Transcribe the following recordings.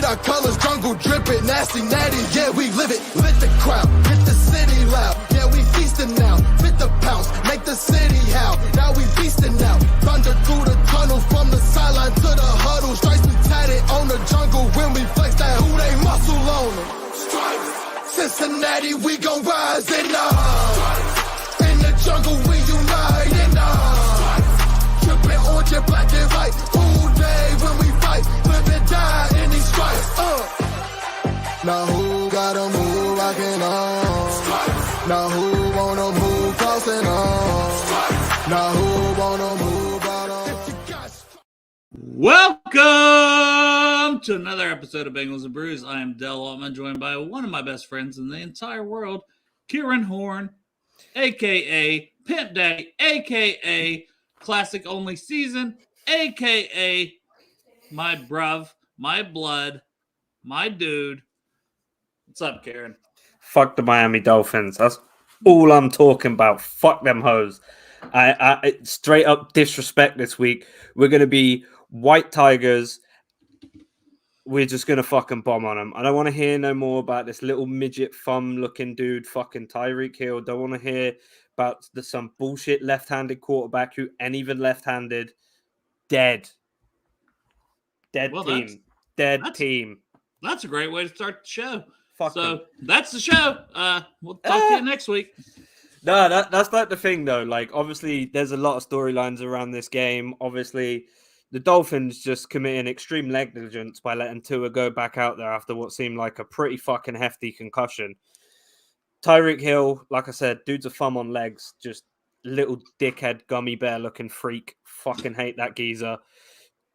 our colors, jungle dripping, nasty, natty, yeah, we live it. Lit the crowd, hit the city loud, yeah, we feasting now. Fit the pounce, make the city howl, now we feasting now. Thunder through the tunnel, from the sideline to the huddle. Stripes we tatted on the jungle when we flex that who they muscle on them. Stripes, Cincinnati, we gon' rise in the jungle, we unite in tripping orange and black and white. All day when we fight, live and die in these stripes. Now who gotta move rockin' on? Now who wanna move crossing on? Now who wanna move out on? Welcome to another episode of Bengals and Brews. I am Del Altman, joined by one of my best friends in the entire world, Kieran Horn, a.k.a. Pimp Daddy, a.k.a. Classic Only Season, a.k.a. my bruv, my blood, my dude. What's up, Kieran? Fuck the Miami Dolphins. That's all I'm talking about. Fuck them hoes. I straight up disrespect this week. We're going to be white tigers. We're just going to fucking bomb on them. I don't want to hear no more about this little midget looking dude, fucking Tyreek Hill. Don't want to hear about some bullshit left-handed quarterback who ain't even left-handed. Dead team. Team. That's a great way to start the show. Fuck them. That's the show. We'll talk to you next week. No, that's like the thing, though. Like, obviously, there's a lot of storylines around this game. Obviously, the Dolphins just committing extreme negligence by letting Tua go back out there after what seemed like a pretty fucking hefty concussion. Tyreek Hill, like I said, dude's a thumb on legs. Just little dickhead, gummy bear looking freak. Fucking hate that geezer.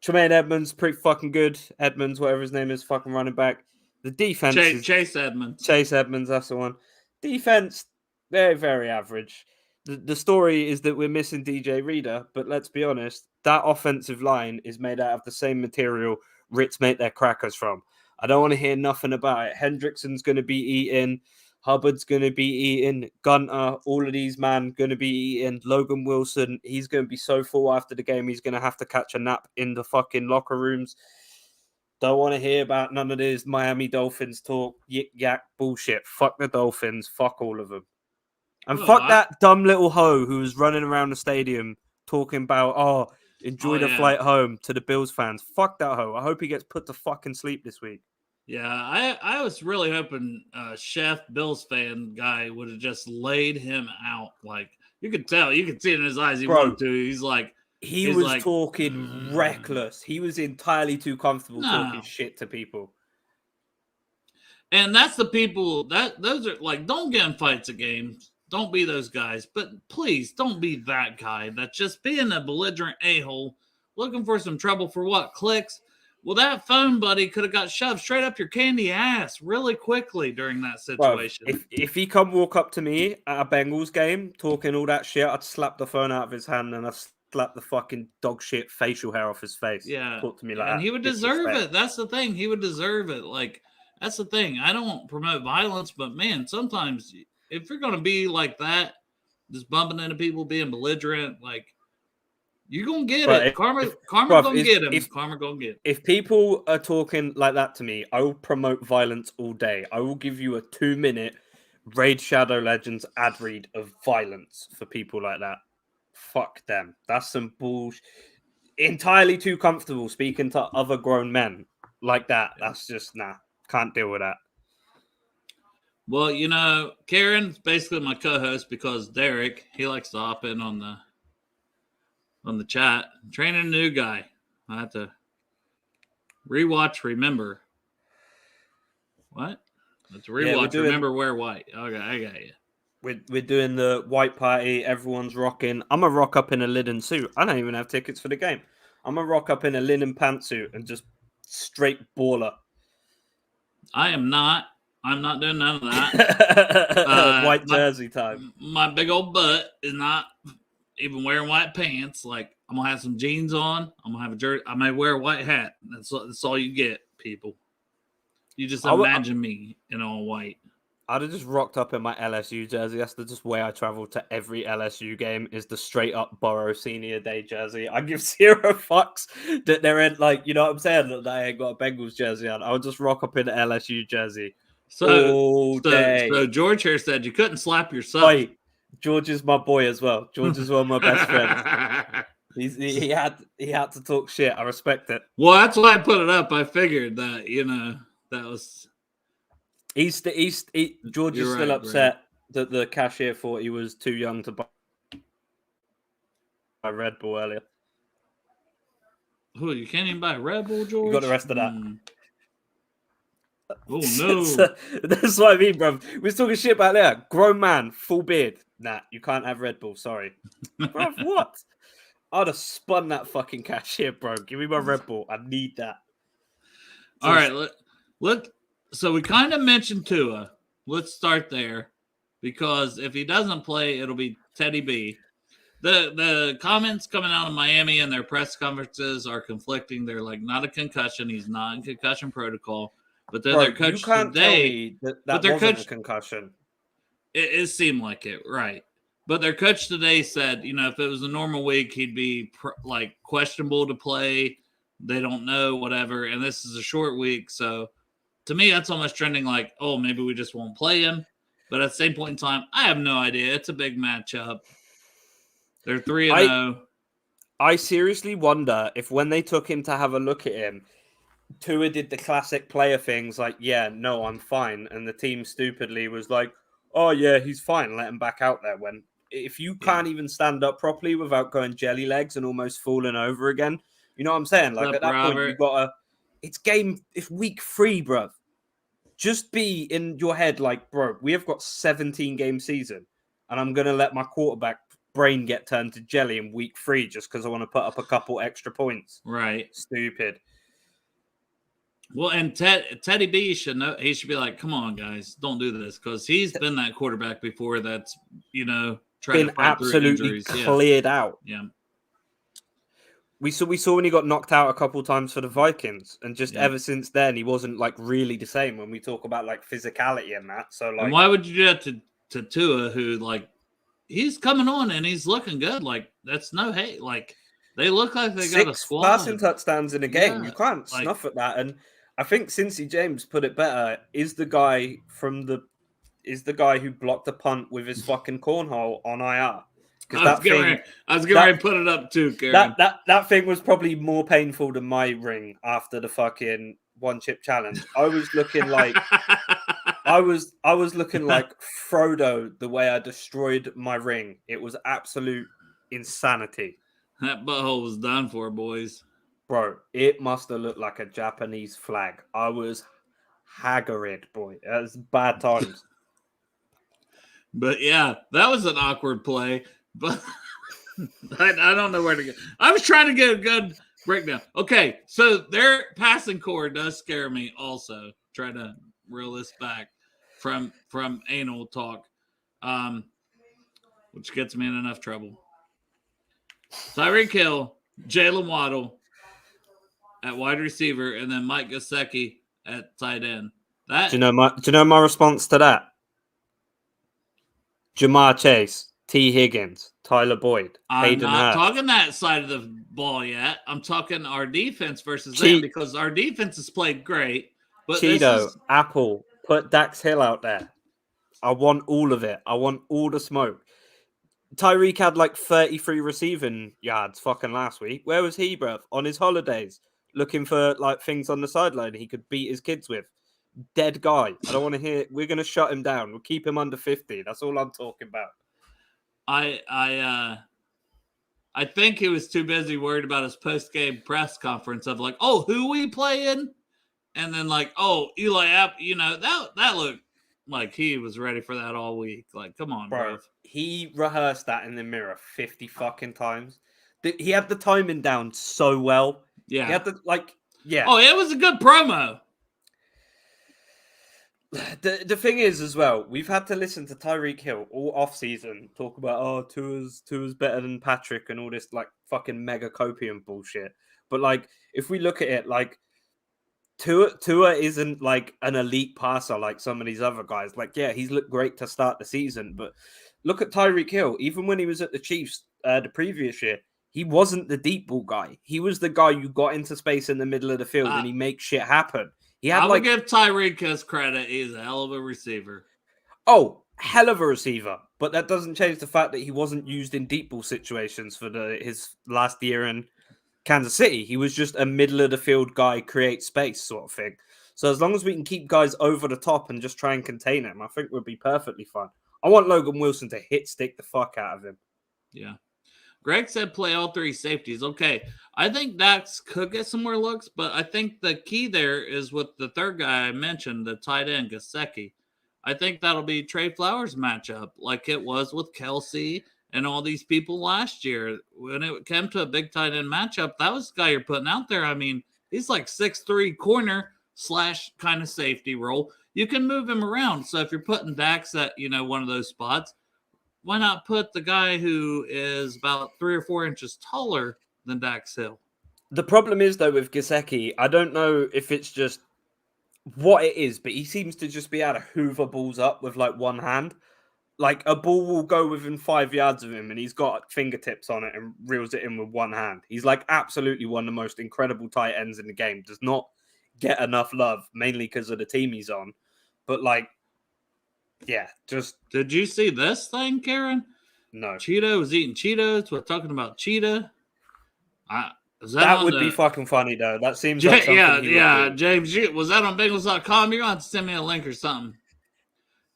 Tremaine Edmonds, pretty fucking good. Edmonds, whatever his name is, fucking running back. The defense is... Chase Edmonds. Chase Edmonds, that's the one. Defense, very, very average. The story is that we're missing DJ Reader, but let's be honest, that offensive line is made out of the same material Ritz make their crackers from. I don't want to hear nothing about it. Hendrickson's going to be eating. Hubbard's going to be eating. Gunter, all of these man going to be eating. Logan Wilson, he's going to be so full after the game, he's going to have to catch a nap in the fucking locker rooms. Don't want to hear about none of this Miami Dolphins talk, yak bullshit. Fuck the Dolphins. Fuck all of them. And fuck that dumb little hoe who was running around the stadium talking about, enjoy the flight home to the Bills fans. Fuck that hoe. I hope he gets put to fucking sleep this week. Yeah, I was really hoping Chef Bills fan guy would have just laid him out. Like, you could tell. You could see it in his eyes. He wanted to. He's like... He was talking reckless. He was entirely too comfortable talking shit to people. And that's the people those are like, don't get in fights at games. Don't be those guys. But please don't be that guy that's just being a belligerent a-hole, looking for some trouble for what? Clicks? Well, that phone buddy could have got shoved straight up your candy ass really quickly during that situation. Well, if he come walk up to me at a Bengals game talking all that shit, I'd slap the phone out of his hand and I'd slap the fucking dog shit facial hair off his face. Yeah. Talk to me like and that. He would deserve it. That's the thing. He would deserve it. Like, that's the thing. I don't promote violence, but man, sometimes if you're going to be like that, just bumping into people, being belligerent, like, you're going to get it. Karma going to get him. Karma going to get him. If people are talking like that to me, I will promote violence all day. I will give you a 2-minute Raid Shadow Legends ad read of violence for people like that. Fuck them. That's some bullshit. Entirely too comfortable speaking to other grown men like that. That's just, can't deal with that. Well, Karen's basically my co-host because Derek, he likes to hop in on the chat. I'm training a new guy. I have to remember. What? Let's rewatch. Remember Wear White. Okay, I got you. We're doing the white party. Everyone's rocking. I'm going to rock up in a linen suit. I don't even have tickets for the game. I'm going to rock up in a linen pantsuit and just straight baller. I'm not doing none of that. White jersey time. My big old butt is not even wearing white pants. Like, I'm going to have some jeans on. I'm going to have a jersey. I may wear a white hat. That's all you get, people. You just imagine me in all white. I'd have just rocked up in my LSU jersey. That's just way I travel to every LSU game is the straight up Burrow Senior Day jersey. I give 0 fucks that they're in, like, you know what I'm saying? That I ain't got a Bengals jersey on. I would just rock up in an LSU jersey all day. So George here said you couldn't slap yourself. Wait, George is my boy as well. George is one of my best friends. He had to talk shit. I respect it. Well, that's why I put it up. I figured that, that was... George is still upset that the cashier thought he was too young to buy Red Bull earlier. Oh, you can't even buy a Red Bull, George? You got the rest of that. Oh, no. That's what I mean, bro. We was talking shit about there. Grown man, full beard. Nah, you can't have Red Bull. Sorry. Bro, what? I'd have spun that fucking cashier, bro. Give me my Red Bull. I need that. All right. So we kind of mentioned Tua. Let's start there. Because if he doesn't play, it'll be Teddy B. The comments coming out of Miami and their press conferences are conflicting. They're like, not a concussion. He's not in concussion protocol. But then their coach today... That wasn't a concussion. It seemed like it, right. But their coach today said, if it was a normal week, he'd be questionable to play. They don't know, whatever. And this is a short week. So to me, that's almost trending like, oh, maybe we just won't play him. But at the same point in time, I have no idea. It's a big matchup. They're 3-0. I seriously wonder if when they took him to have a look at him, Tua did the classic player things like, yeah, no, I'm fine. And the team stupidly was like, oh, yeah, he's fine. Let him back out there. When if you can't even stand up properly without going jelly legs and almost falling over again, you know what I'm saying? Like at that point, you got to, it's week 3, bro. Just be in your head like, bro, we have got 17 game season and I'm going to let my quarterback brain get turned to jelly in week 3 just because I want to put up a couple extra points. Right. Stupid. Well, and Teddy B should know. He should be like, "Come on, guys, don't do this," because he's been that quarterback before. That's trying to fight absolutely through cleared out. Yeah, we saw when he got knocked out a couple times for the Vikings, and just ever since then, he wasn't like really the same. When we talk about like physicality and that, so like, and why would you do that to Tua, who like he's coming on and he's looking good? Like that's no hate. Like they look like they got a squad. 6 passing touchdowns in a game. You can't snuff at that. And I think Cincy James put it better. Is the guy who blocked the punt with his fucking cornhole on IR? I was going to put it up too, Karen. That thing was probably more painful than my ring after the fucking one chip challenge. I was looking like I was looking like Frodo the way I destroyed my ring. It was absolute insanity. That butthole was done for, boys. Bro, it must have looked like a Japanese flag. I was haggard, boy. It was bad times. But yeah, that was an awkward play. But I don't know where to go. I was trying to get a good breakdown. Okay, so their passing core does scare me also. Try to reel this back from anal talk, which gets me in enough trouble. Tyreek Hill, Jalen Waddle at wide receiver, and then Mike Gesicki at tight end. Do you know my response to that? Jamar Chase, T. Higgins, Tyler Boyd, Hayden I'm not Hurst. talking that side of the ball yet. I'm talking our defense versus them because our defense has played great. But Cheeto, Apple, put Dax Hill out there. I want all of it. I want all the smoke. Tyreek had like 33 receiving yards fucking last week. Where was he, bruv? On his holidays, looking for like things on the sideline he could beat his kids with. Dead guy. I don't want to hear. We're going to shut him down. We'll keep him under 50. That's all I'm talking about. I think he was too busy worried about his post-game press conference of like, oh, who we playing? And then like, oh, Eli App, that looked like he was ready for that all week. Like, come on, bro. He rehearsed that in the mirror 50 fucking times. He had the timing down so well. Yeah. He had yeah. Oh, it was a good promo. The thing is, as well, we've had to listen to Tyreek Hill all off season talk about Tua's better than Patrick and all this like fucking mega copium bullshit. But like, if we look at it, like Tua isn't like an elite passer like some of these other guys. Like, yeah, he's looked great to start the season, but look at Tyreek Hill. Even when he was at the Chiefs the previous year, he wasn't the deep ball guy. He was the guy you got into space in the middle of the field and he makes shit happen. He had I would give Tyreek his credit. He's a hell of a receiver. Oh, hell of a receiver. But that doesn't change the fact that he wasn't used in deep ball situations for his last year in Kansas City. He was just a middle of the field guy, create space sort of thing. So as long as we can keep guys over the top and just try and contain him, I think we'll be perfectly fine. I want Logan Wilson to hit stick the fuck out of him. Yeah. Greg said play all three safeties. Okay. I think Dax could get some more looks, but I think the key there is with the third guy I mentioned, the tight end, Gesicki. I think that'll be Trey Flowers' matchup like it was with Kelsey and all these people last year. When it came to a big tight end matchup, that was the guy you're putting out there. I mean, he's like 6'3" corner / kind of safety role. You can move him around. So if you're putting Dax at, one of those spots, why not put the guy who is about 3 or 4 inches taller than Dax Hill? The problem is, though, with Gesicki, I don't know if it's just what it is, but he seems to just be able to hoover balls up with like one hand. Like a ball will go within 5 yards of him and he's got fingertips on it and reels it in with one hand. He's like absolutely one of the most incredible tight ends in the game. Does not get enough love, mainly because of the team he's on. But like, yeah, just... Did you see this thing, Karen? No. Cheetah was eating Cheetos. We're talking about Cheetah. That would be fucking funny, though. That seems like something James, was that on Bengals.com? You're going to have to send me a link or something.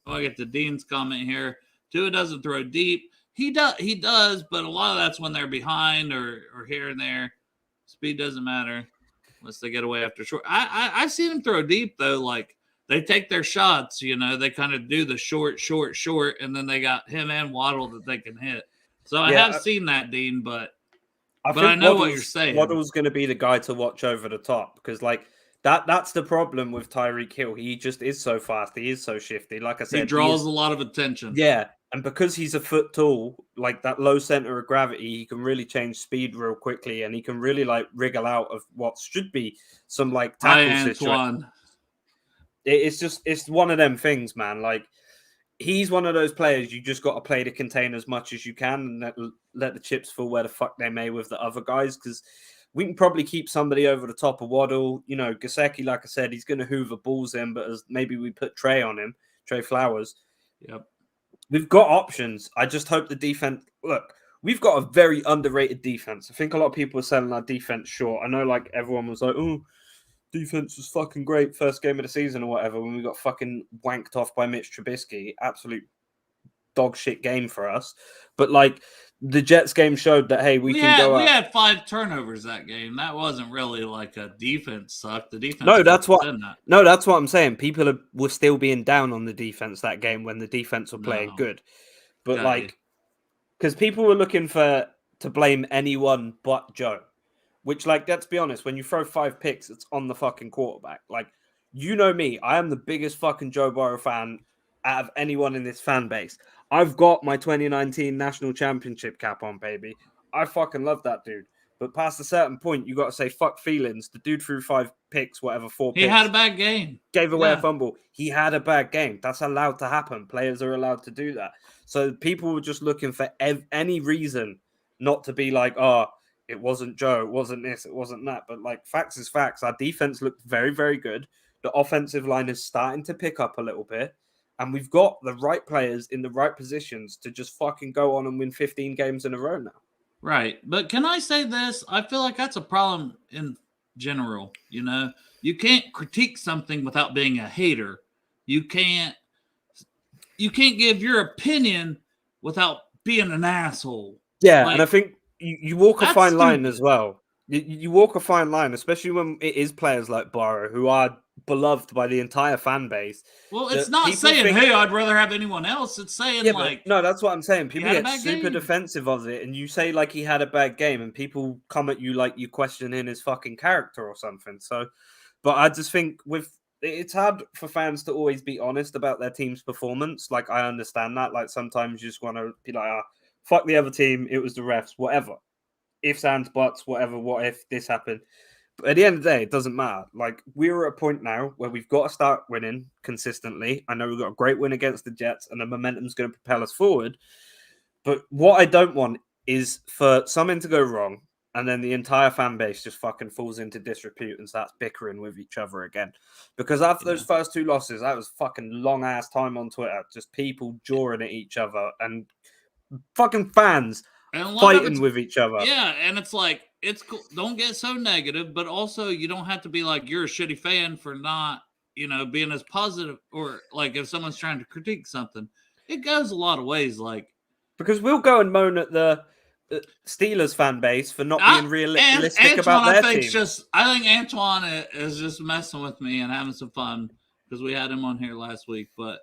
I get the Dean's comment here. Tua doesn't throw deep. He does, but a lot of that's when they're behind or here and there. Speed doesn't matter unless they get away after short. I've seen him throw deep, though. Like, they take their shots, they kind of do the short, and then they got him and Waddle that they can hit. So I have seen that, Dean, but I know what you're saying. Waddle's going to be the guy to watch over the top because, like, that's the problem with Tyreek Hill. He just is so fast. He is so shifty. Like I said, he draws a lot of attention. Yeah, and because he's a foot tall, like that low center of gravity, he can really change speed real quickly, and he can really like wriggle out of what should be some like tackle situation. It's one of them things, man. Like he's one of those players you just got to play to contain as much as you can and let the chips fall where the fuck they may with the other guys because we can probably keep somebody over the top of Waddle. Gesicki, like I said, he's going to hoover balls in, but as maybe we put Trey on him, Trey Flowers. Yep. We've got options. I just hope the defense... Look, we've got a very underrated defense. I think a lot of people are selling our defense short. I know like everyone was like, oh, defense was fucking great first game of the season or whatever when we got fucking wanked off by Mitch Trubisky. Absolute dog shit game for us. But like the Jets game showed that, hey, we had 5 turnovers that game. That wasn't really like a defense suck. The defense that's what I'm saying. People were still being down on the defense that game when the defense were playing good. But because people were looking to blame anyone but Joe. Which, like, let's be honest, when you throw 5 picks, it's on the fucking quarterback. Like, you know me, I am the biggest fucking Joe Burrow fan out of anyone in this fan base. I've got my 2019 national championship cap on, baby. I fucking love that dude. But past a certain point, you got to say, fuck feelings. The dude threw 5 picks, 4 picks. He had a bad game. Gave away a fumble. He had a bad game. That's allowed to happen. Players are allowed to do that. So people were just looking for any reason not to be like, it wasn't Joe, it wasn't this, it wasn't that. But like facts is facts. Our defense looked very, very good. The offensive line is starting to pick up a little bit. And we've got the right players in the right positions to just fucking go on and win 15 games in a row now. Right. But can I say this? I feel like that's a problem in general. You can't critique something without being a hater. You can't give your opinion without being an asshole. Yeah, and I think you walk a fine line as well. You walk a fine line, especially when it is players like Burrow who are beloved by the entire fan base. Well, it's not saying, hey, I'd rather have anyone else. It's saying no, that's what I'm saying. People get super defensive of it, and you say like he had a bad game, and people come at you like you questioning his fucking character or something. So, but I just think it's hard for fans to always be honest about their team's performance. Like I understand that. Like sometimes you just want to be like, fuck the other team. It was the refs, whatever. Ifs, ands, buts, whatever. What if this happened? At the end of the day, it doesn't matter. Like, we're at a point now where we've got to start winning consistently. I know we've got a great win against the Jets, and the momentum's going to propel us forward. But what I don't want is for something to go wrong, and then the entire fan base just fucking falls into disrepute and starts bickering with each other again. Because after those first 2 losses, that was fucking long ass time on Twitter, just people jawing at each other and fucking fans and fighting with each other. Yeah, and it's like, it's cool. Don't get so negative, but also you don't have to be like, you're a shitty fan for not, being as positive, or like if someone's trying to critique something, it goes a lot of ways. Like, because we'll go and moan at the Steelers fan base for not being realistic about their team. I think Antoine is just messing with me and having some fun because we had him on here last week. But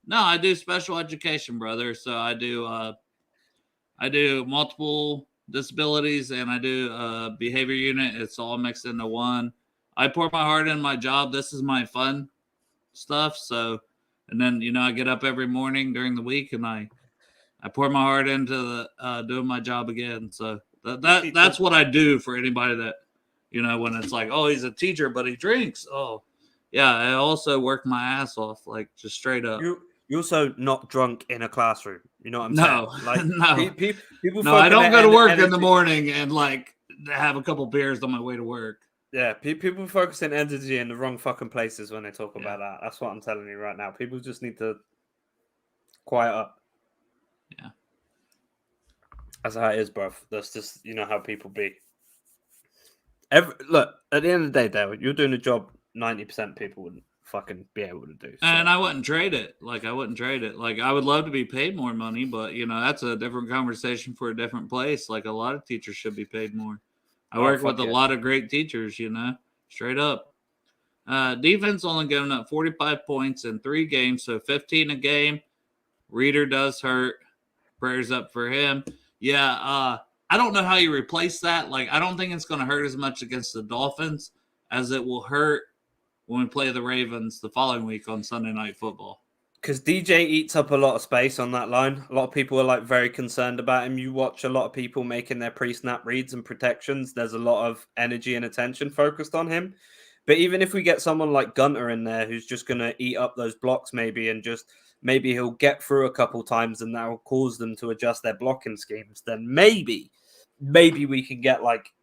no, I do special education, brother. So I do multiple disabilities, and I do behavior unit. It's all mixed into one. I pour my heart in my job. This is my fun stuff. So, and then, I get up every morning during the week and I pour my heart into the doing my job again. So that's what I do for anybody that, when it's like, oh, he's a teacher, but he drinks. Oh, yeah. I also work my ass off, like just straight up. You're also not drunk in a classroom. You know what I'm saying? Like, no. People no, I don't go to work in the morning and like have a couple beers on my way to work. Yeah, people focusing energy in the wrong fucking places when they talk about that. That's what I'm telling you right now. People just need to quiet up. Yeah. That's how it is, bro. That's just, how people be. Look, at the end of the day, Dale, you're doing a job 90% of people wouldn't fucking be able to do. So. And I wouldn't trade it. Like, I would love to be paid more money, but, that's a different conversation for a different place. Like, a lot of teachers should be paid more. I work with a lot of great teachers, straight up. Defense only giving up 45 points in 3 games, so 15 a game. Reader does hurt. Prayers up for him. Yeah, I don't know how you replace that. Like, I don't think it's going to hurt as much against the Dolphins as it will hurt when we play the Ravens the following week on Sunday Night Football. Because DJ eats up a lot of space on that line. A lot of people are like very concerned about him. You watch a lot of people making their pre-snap reads and protections. There's a lot of energy and attention focused on him. But even if we get someone like Gunter in there who's just going to eat up those blocks maybe and just maybe he'll get through a couple times and that will cause them to adjust their blocking schemes, then maybe we can get like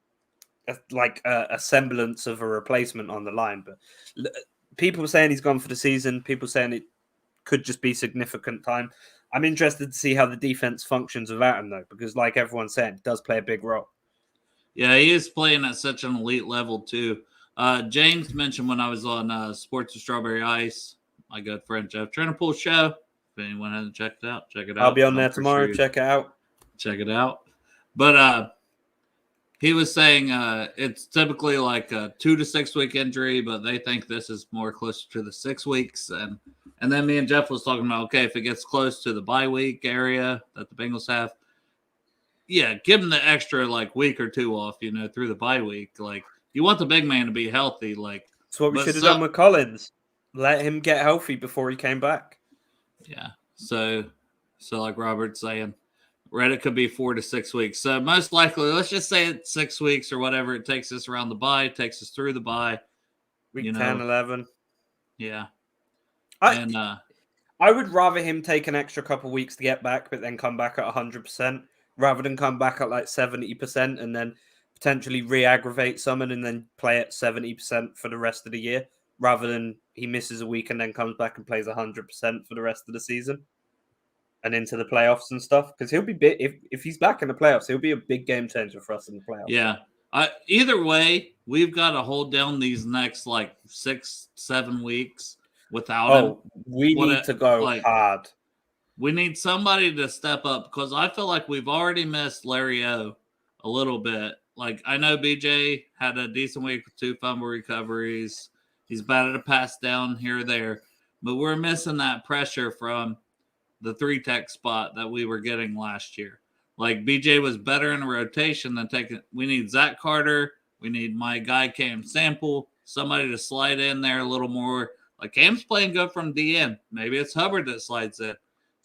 a semblance of a replacement on the line. But people saying he's gone for the season. People saying it could just be significant time. I'm interested to see how the defense functions without him, though, because like everyone said, it does play a big role. Yeah, he is playing at such an elite level, too. James mentioned when I was on Sports with Strawberry Ice, my good friend Jeff Trinapool show. If anyone hasn't checked it out, check it out. I'll be on there tomorrow. Sure, check it out. Check it out. But he was saying it's typically like a 2 to 6 week injury, but they think this is more closer to the 6 weeks. And then me and Jeff was talking about, okay, if it gets close to the bye week area that the Bengals have, yeah, give him the extra like week or 2 off, through the bye week. Like, you want the big man to be healthy. Like, that's what we should have done with Collins. Let him get healthy before he came back. Yeah. So like Robert's saying, Reddit could be 4 to 6 weeks. So most likely, let's just say it's 6 weeks or whatever it takes us around the bye, takes us through the bye. Week 10, 11. Yeah. I would rather him take an extra couple weeks to get back, but then come back at 100%, rather than come back at like 70% and then potentially re-aggravate someone and then play at 70% for the rest of the year, rather than he misses a week and then comes back and plays 100% for the rest of the season and into the playoffs and stuff. Because he'll be big if he's back in the playoffs, he'll be a big game changer for us in the playoffs. Yeah. Either way, we've got to hold down these next like 6-7 weeks without him. We need to go hard. We need somebody to step up because I feel like we've already missed Larry O a little bit. Like, I know BJ had a decent week with 2 fumble recoveries. He's batted a pass down here or there. But we're missing that pressure from the 3-tech spot that we were getting last year. Like, BJ was better in a rotation than taking. We need Zach Carter. We need my guy Cam Sample. Somebody to slide in there a little more. Like, Cam's playing good from DN. Maybe it's Hubbard that slides in.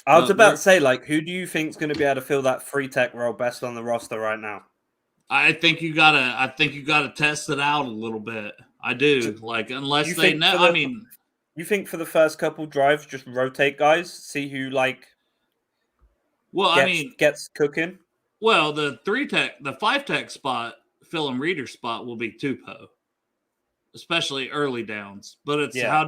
I was about to say, like, who do you think is going to be able to fill that 3-tech role best on the roster right now? I think you gotta test it out a little bit. I do. Like, unless You they think know. for I the- mean, You think for the first couple drives, just rotate guys, see who well, I mean, gets cooking. well, the 5 tech spot, Phil and Reader spot will be Tupo, especially early downs. But it's Yeah. how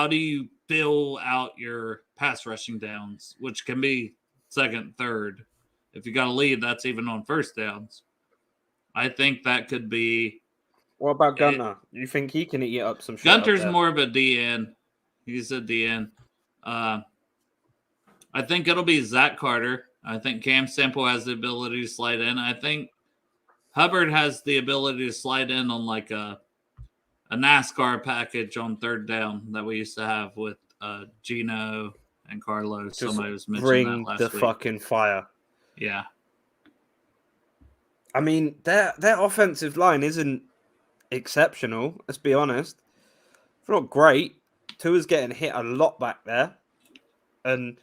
do you fill out your pass rushing downs, which can be second, third. If you got a lead, that's even on first downs. I think that could be. What about Gunner? You think he can eat up some shit? Gunter's up there? more of a DN. He's a DN. I think it'll be Zach Carter. I think Cam Sample has the ability to slide in. I think Hubbard has the ability to slide in on like a NASCAR package on third down that we used to have with Gino and Carlos. Just Somebody was mentioning that bring last the week. fucking fire. Yeah. I mean, their offensive line isn't exceptional. Let's be honest. It's not great. Tua's getting hit a lot back there, and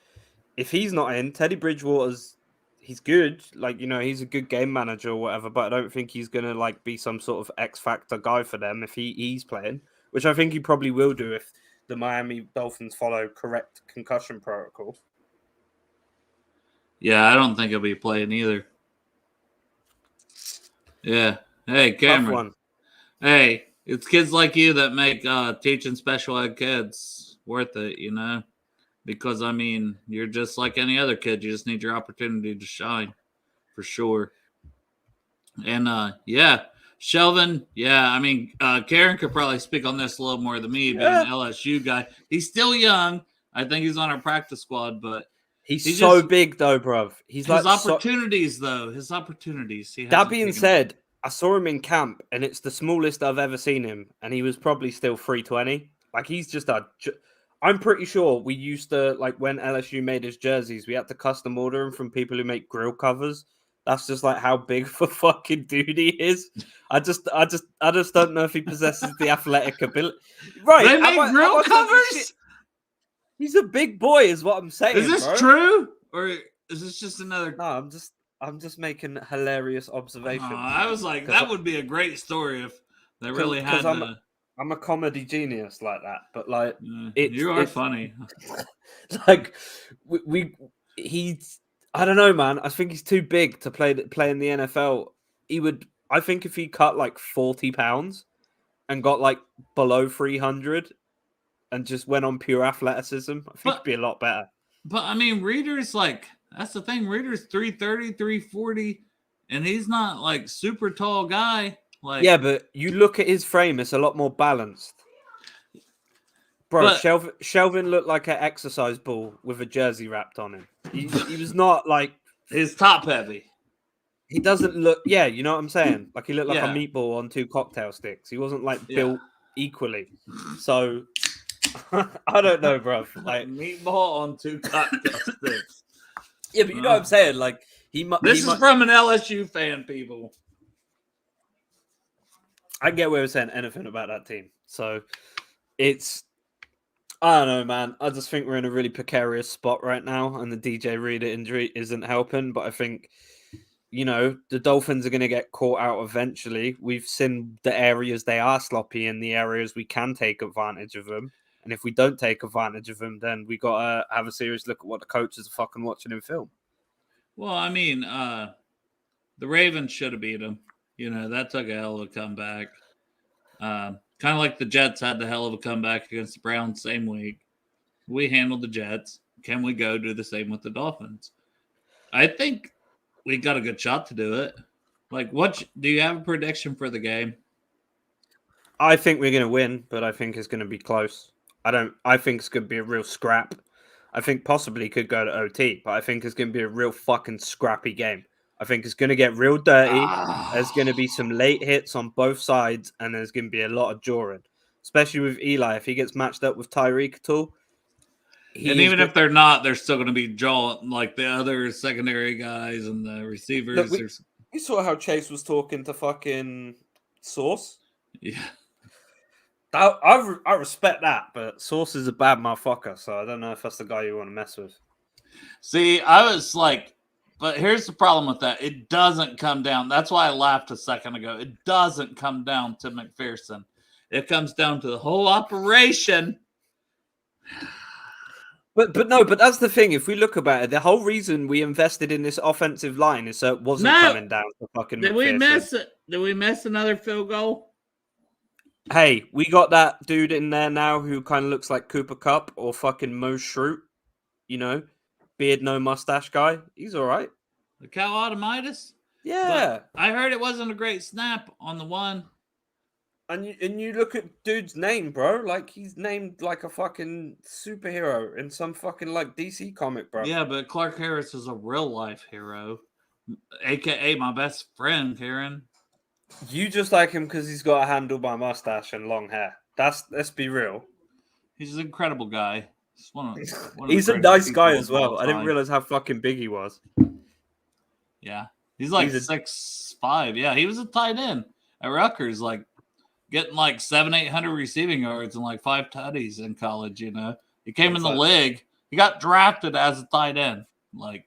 if he's not in, Teddy Bridgewater's he's good. Like, he's a good game manager or whatever, but I don't think he's gonna be some sort of X factor guy for them if he's playing, which I think he probably will do if the Miami Dolphins follow correct concussion protocol. Yeah, I don't think he'll be playing either. Yeah. Hey, Cameron. Hey, it's kids like you that make teaching special ed kids worth it, Because, I mean, you're just like any other kid. You just need your opportunity to shine, for sure. And, yeah, Shelvin, I mean, Karen could probably speak on this a little more than me, being an LSU guy. He's still young. I think he's on our practice squad, but he's so big, though, bruv. He's his opportunities, though. His opportunities. That being said, I saw him in camp, and it's the smallest I've ever seen him, and he was probably still 320. Like, he's just I'm pretty sure we used to, when LSU made his jerseys, we had to custom order them from people who make grill covers. That's just how big of a fucking dude he is. I just don't know if he possesses the athletic ability. Right? They make grill covers. He's a big boy, is what I'm saying. Is this true, or is this just another? No, I'm just making hilarious observations. I was like, that would be a great story if they really had. I'm a comedy genius like that, but you are funny. He's I don't know, man. I think he's too big to play in the NFL. I think if he cut 40 pounds and got below 300 and just went on pure athleticism, I think he'd be a lot better. But I mean, Reader's that's the thing. Reader's 330, 340, and he's not super tall guy. Yeah, but you look at his frame; it's a lot more balanced. Bro, Shelvin looked like an exercise ball with a jersey wrapped on him. He was not his top heavy. He doesn't look. Yeah, you know what I'm saying. He looked like a meatball on 2 cocktail sticks. He wasn't built equally. So I don't know, bro. Meatball on 2 cocktail sticks. Yeah, but you know what I'm saying. This is from an LSU fan, people. I get where we're saying anything about that team. So I don't know, man. I just think we're in a really precarious spot right now, and the DJ Reader injury isn't helping. But I think, the Dolphins are going to get caught out eventually. We've seen the areas they are sloppy and the areas we can take advantage of them. And if we don't take advantage of them, then we got to have a serious look at what the coaches are fucking watching in film. Well, I mean, the Ravens should have beat them. That took a hell of a comeback. Kind of like the Jets had the hell of a comeback against the Browns same week. We handled the Jets. Can we go do the same with the Dolphins? I think we got a good shot to do it. What do you have a prediction for the game? I think we're going to win, but I think it's going to be close. I think it's going to be a real scrap. I think possibly could go to OT, but I think it's going to be a real fucking scrappy game. I think it's going to get real dirty. There's going to be some late hits on both sides, and there's going to be a lot of drawing, especially with Eli. If he gets matched up with Tyreek at all. And even if they're not, they're still going to be drawing the other secondary guys and the receivers. Look, we saw how Chase was talking to fucking Sauce. Yeah. I respect that, but Sauce is a bad motherfucker, so I don't know if that's the guy you want to mess with. See, I was But here's the problem with that. It doesn't come down. That's why I laughed a second ago. It doesn't come down to McPherson. It comes down to the whole operation. But that's the thing. If we look about it, the whole reason we invested in this offensive line is so it wasn't coming down to fucking Did McPherson. we miss it? Did we miss another field goal? Hey, we got that dude in there now who kind of looks like Cooper Kupp or fucking Mo Shroot. You know, beard, no mustache guy. He's all right. The cow automitis? Yeah. But I heard it wasn't a great snap on the one. And you look at dude's name, bro. Like he's named like a fucking superhero in some fucking like DC comic, bro. Yeah, but Clark Harris is a real life hero, aka my best friend, Karen. You just like him because he's got a handlebar mustache and long hair. Let's be real. He's an incredible guy. He's a nice guy as well. I didn't realize how fucking big he was. Yeah, he's like 6'5". Yeah, he was a tight end at Rutgers, like getting like 700-800 receiving yards and like 5 tutties in college. You know, he came in the league. He got drafted as a tight end. Like,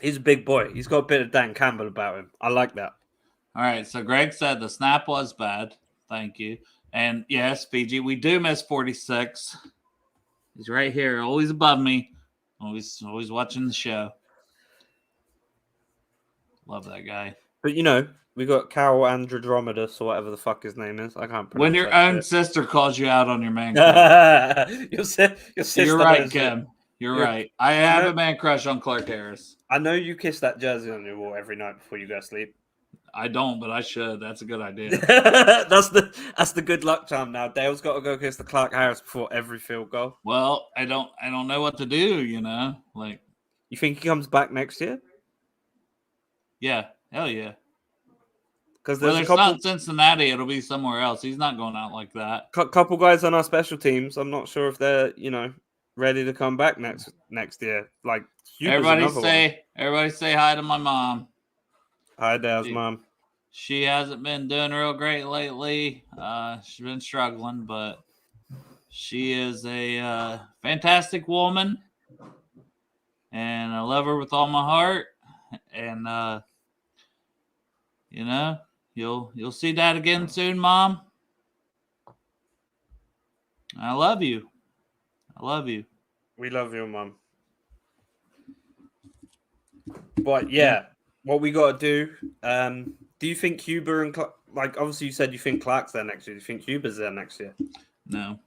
he's a big boy. He's got a bit of Dan Campbell about him. I like that. All right, so Greg said the snap was bad. Thank you. And yes, Fiji, we do miss 46. He's right here, always above me, always watching the show. Love that guy. But you know, we got Carol Androdromedus or whatever the fuck his name is. I can't pronounce. When your own sister calls you out on your man crush. your sister. You're right, Kim. You're right. I have a man crush on Clark Harris. I know you kiss that jersey on your wall every night before you go to sleep. I don't, but I should. That's a good idea. that's the good luck charm now. Dale's got to go kiss the Clark Harris before every field goal. Well, I don't know what to do, you know? Like, you think he comes back next year? Yeah. Hell yeah. Because there's not Cincinnati, it'll be somewhere else. He's not going out like that. Couple guys on our special teams. I'm not sure if they're, you know, ready to come back next year. Like everybody say hi to my mom. Hi, Dale's mom. She hasn't been doing real great lately. She's been struggling, but she is a fantastic woman, and I love her with all my heart. And you know, you'll see Dad again soon, Mom. I love you. I love you. We love you, Mom. But yeah. What we got to do, do you think Huber and like obviously you said you think Clark's there next year. Do you think Huber's there next year? No.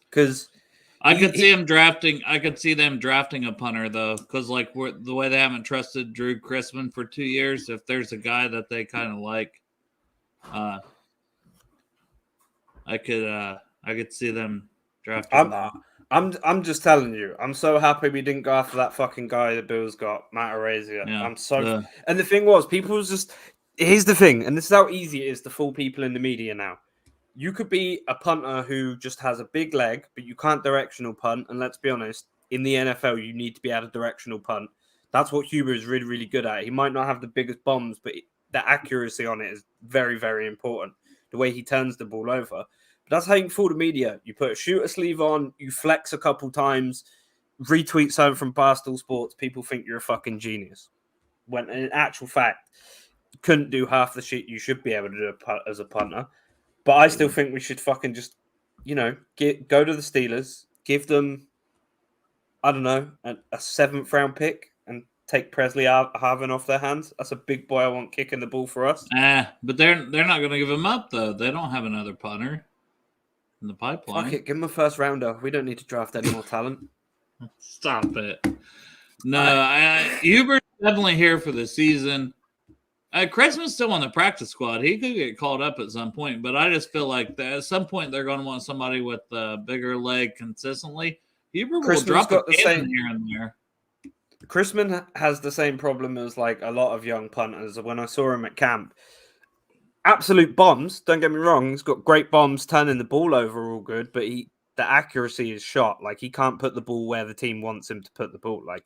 Because I could see him drafting. I could see them drafting a punter though, because like the way they haven't trusted Drew Chrisman for 2 years. If there's a guy that they kind of like, I could see them drafting. I'm just telling you. I'm so happy we didn't go after that fucking guy the Bills got, Matt Araiza. Yeah, and the thing was, people was just. Here's the thing, and this is how easy it is to fool people in the media now. You could be a punter who just has a big leg, but you can't directional punt. And let's be honest, in the NFL, you need to be able to directional punt. That's what Huber is really, really good at. He might not have the biggest bombs, but the accuracy on it is very, very important. The way he turns the ball over. But that's how you can fool the media. You put a shooter sleeve on, you flex a couple times, retweet something from Barstool Sports, people think you're a fucking genius. When in actual fact, you couldn't do half the shit you should be able to do as a punter. But I still think we should fucking just, you know, go to the Steelers, give them, I don't know, a 7th round pick and take Presley Harvin off their hands. That's a big boy I want kicking the ball for us. But they're not going to give him up, though. They don't have another punter in the pipeline. Fuck it, give him a first rounder. We don't need to draft any more talent. Stop it. No, Hubert's definitely here for the season. Christmas still on the practice squad. He could get called up at some point, but I just feel like at some point they're going to want somebody with a bigger leg consistently. Huber will drop a pin here and there. Chrisman has the same problem as like a lot of young punters. When I saw him at camp, absolute bombs. Don't get me wrong; he's got great bombs, turning the ball over, all good. But the accuracy is shot. Like he can't put the ball where the team wants him to put the ball. Like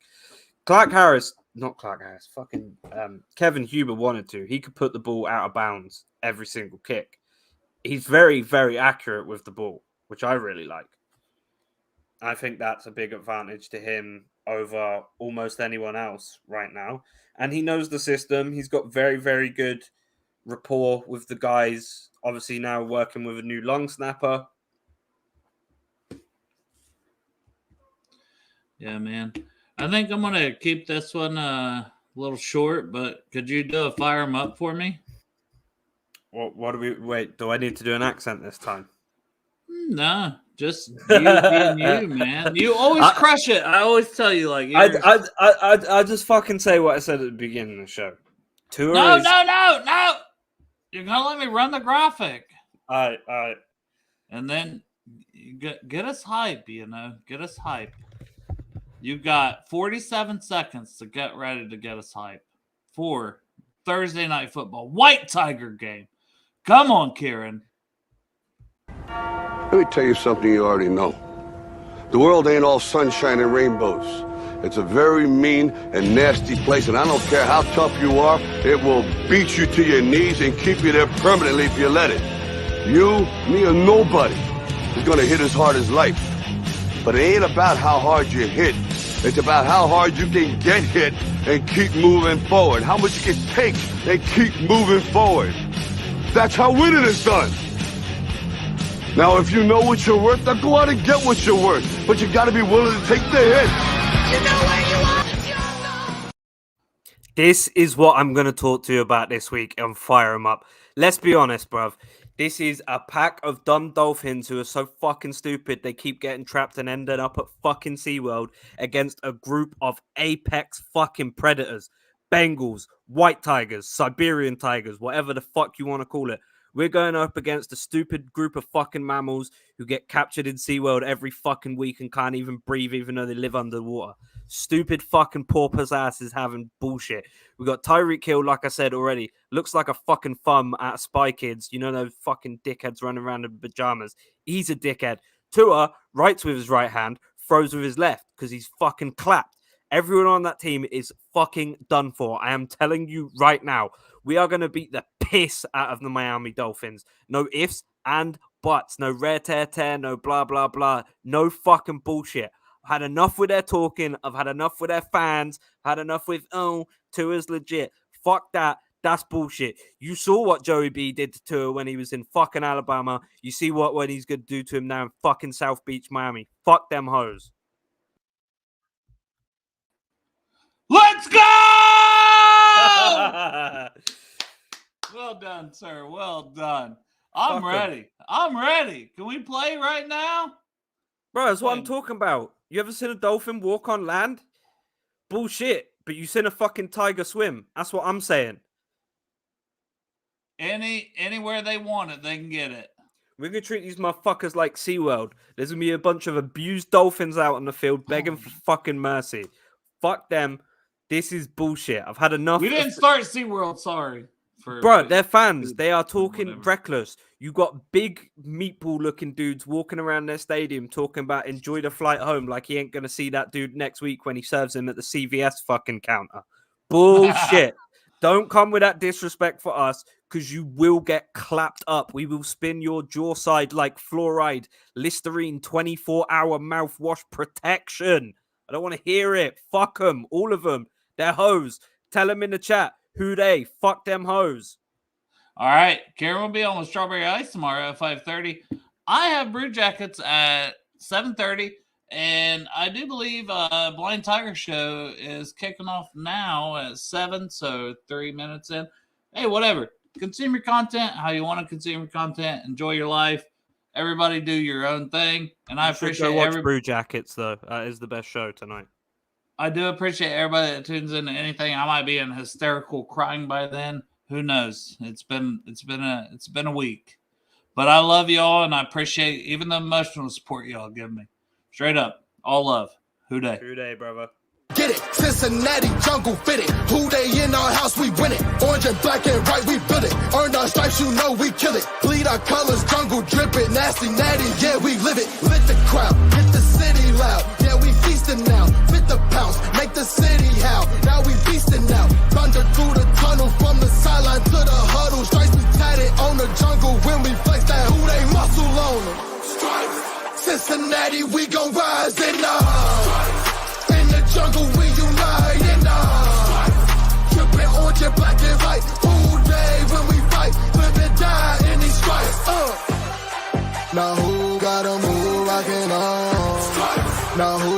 fucking Kevin Huber wanted to. He could put the ball out of bounds every single kick. He's very, very accurate with the ball, which I really like. I think that's a big advantage to him over almost anyone else right now. And he knows the system. He's got very, very good rapport with the guys. Obviously now working with a new long snapper. Yeah, man. I think I'm going to keep this one a little short, but could you fire him up for me? What do we... Wait, do I need to do an accent this time? Nah, just you being you, man. You always crush it. I always tell you, like... I just fucking say what I said at the beginning of the show. No! You're going to let me run the graphic. All right. And then get us hype, Get us hype. You've got 47 seconds to get ready to get us hype for Thursday Night Football. White Tiger game. Come on, Kieran. Let me tell you something you already know. The world ain't all sunshine and rainbows. It's a very mean and nasty place, and I don't care how tough you are, it will beat you to your knees and keep you there permanently if you let it. You, me, or nobody is gonna hit as hard as life. But it ain't about how hard you hit. It's about how hard you can get hit and keep moving forward. How much you can take and keep moving forward. That's how winning is done. Now, if you know what you're worth, then go out and get what you're worth. But you gotta be willing to take the hit. You know where you are. This is what I'm going to talk to you about this week and fire them up. Let's be honest, bruv. This is a pack of dumb dolphins who are so fucking stupid they keep getting trapped and ending up at fucking SeaWorld against a group of apex fucking predators. Bengals, white tigers, Siberian tigers, whatever the fuck you want to call it. We're going up against a stupid group of fucking mammals who get captured in SeaWorld every fucking week and can't even breathe even though they live underwater. Stupid fucking porpoise asses having bullshit. We got Tyreek Hill, like I said already. Looks like a fucking thumb at Spy Kids. You know those fucking dickheads running around in pajamas. He's a dickhead. Tua writes with his right hand, throws with his left because he's fucking clapped. Everyone on that team is fucking done for. I am telling you right now. We are going to beat the piss out of the Miami Dolphins. No ifs and buts. No rare tear, no blah, blah, blah. No fucking bullshit. I've had enough with their talking. I've had enough with their fans. I've had enough with, Tua's legit. Fuck that. That's bullshit. You saw what Joey B did to Tua when he was in fucking Alabama. You see what he's going to do to him now in fucking South Beach, Miami. Fuck them hoes. Let's go! Well done, sir. Well done. I'm ready. I'm ready. Can we play right now? Bro, that's what I'm talking about. You ever seen a dolphin walk on land? Bullshit. But you seen a fucking tiger swim. That's what I'm saying. Anywhere they want it, they can get it. We're going to treat these motherfuckers like SeaWorld. There's going to be a bunch of abused dolphins out on the field begging for fucking mercy. Fuck them. This is bullshit. I've had enough. We didn't start SeaWorld, sorry. Bro, they're fans. They are talking reckless. You got big meatball-looking dudes walking around their stadium talking about enjoy the flight home like he ain't going to see that dude next week when he serves him at the CVS fucking counter. Bullshit. Don't come with that disrespect for us because you will get clapped up. We will spin your jaw side like fluoride, Listerine 24-hour mouthwash protection. I don't want to hear it. Fuck them. All of them. They're hoes. Tell them in the chat. Who they? Fuck them hoes. All right. Karen will be on with Strawberry Ice tomorrow at 5:30. I have Brew Jackets at 7:30. And I do believe Blind Tiger Show is kicking off now at 7. So 3 minutes in. Hey, whatever. Consume your content how you want to consume your content. Enjoy your life. Everybody do your own thing. And I appreciate watch Brew Jackets, though. That is the best show tonight. I do appreciate everybody that tunes into anything. I might be in hysterical crying by then. Who knows? It's been a week. But I love y'all and I appreciate even the emotional support y'all give me. Straight up. All love. Who day? Who day, brother. Get it, Cincinnati, jungle fitted. Who they in our house, we win it. Orange and black and white, we build it. Earned our stripes, you know we kill it. Bleed our colors, jungle dripping. Nasty, natty, yeah, we live it. Lit the crowd, hit the city loud. Yeah, we feasting now. Fit the pounce, make the city howl. Now we feasting now. Thunder through the tunnel, from the sideline to the huddle. Stripes we tatted on the jungle when we flex that who they muscle on them. Stripes, Cincinnati, we gon' rise in the jungle. it black and white. Who day when we fight, live and die in these stripes. Now who got 'em, who rockin' on? Now who